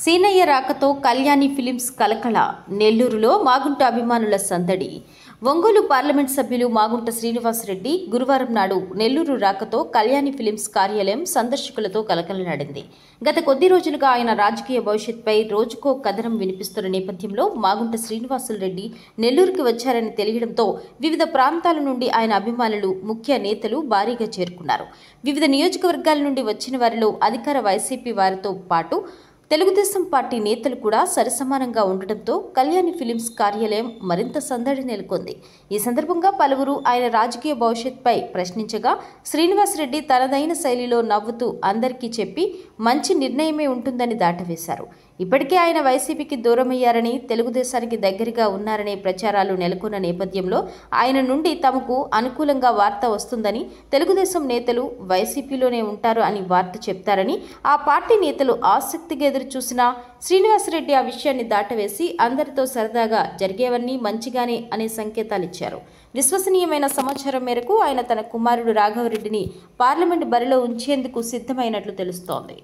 సీనయ్య రాకతో కళ్యాణి ఫిలిమ్స్ కలకల. నెల్లూరులో మాగుంట అభిమానుల సందడి. ఒంగోలు పార్లమెంట్ సభ్యులు మాగుంట శ్రీనివాసరెడ్డి గురువారం నాడు నెల్లూరు రాకతో కళ్యాణి ఫిలిమ్స్ కార్యాలయం సందర్శకులతో కలకలనాడింది. గత కొద్ది రోజులుగా ఆయన రాజకీయ భవిష్యత్పై రోజుకో కథనం వినిపిస్తున్న నేపథ్యంలో మాగుంట శ్రీనివాసరెడ్డి నెల్లూరుకి వచ్చారని తెలియడంతో వివిధ ప్రాంతాల నుండి ఆయన అభిమానులు, ముఖ్య నేతలు భారీగా చేరుకున్నారు. వివిధ నియోజకవర్గాల నుండి వచ్చిన వారిలో అధికార వైసీపీ వారితో పాటు తెలుగుదేశం పార్టీ నేతలు కూడా సరిసమానంగా ఉండటంతో కళ్యాణి ఫిలిమ్స్ కార్యాలయం మరింత సందడి నెలకొంది. ఈ సందర్భంగా పలువురు ఆయన రాజకీయ భవిష్యత్పై ప్రశ్నించగా శ్రీనివాసరెడ్డి తనదైన శైలిలో నవ్వుతూ అందరికీ చెప్పి మంచి నిర్ణయమే ఉంటుందని దాటవేశారు. ఇప్పటికే ఆయన వైసీపీకి దూరమయ్యారని, తెలుగుదేశానికి దగ్గరగా ఉన్నారనే ప్రచారాలు నెలకొన్న నేపథ్యంలో ఆయన నుండి తమకు అనుకూలంగా వార్త వస్తుందని, తెలుగుదేశం నేతలు వైసీపీలోనే ఉంటారు అని వార్త చెప్తారని ఆ పార్టీ నేతలు ఆసక్తిగా ఎదురు చూసినా శ్రీనివాసరెడ్డి ఆ విషయాన్ని దాటవేసి అందరితో సరదాగా జరిగేవన్నీ మంచిగానే అనే సంకేతాలిచ్చారు. విశ్వసనీయమైన సమాచారం మేరకు ఆయన తన కుమారుడు రాఘవరెడ్డిని పార్లమెంటు బరిలో ఉంచేందుకు సిద్ధమైనట్లు తెలుస్తోంది.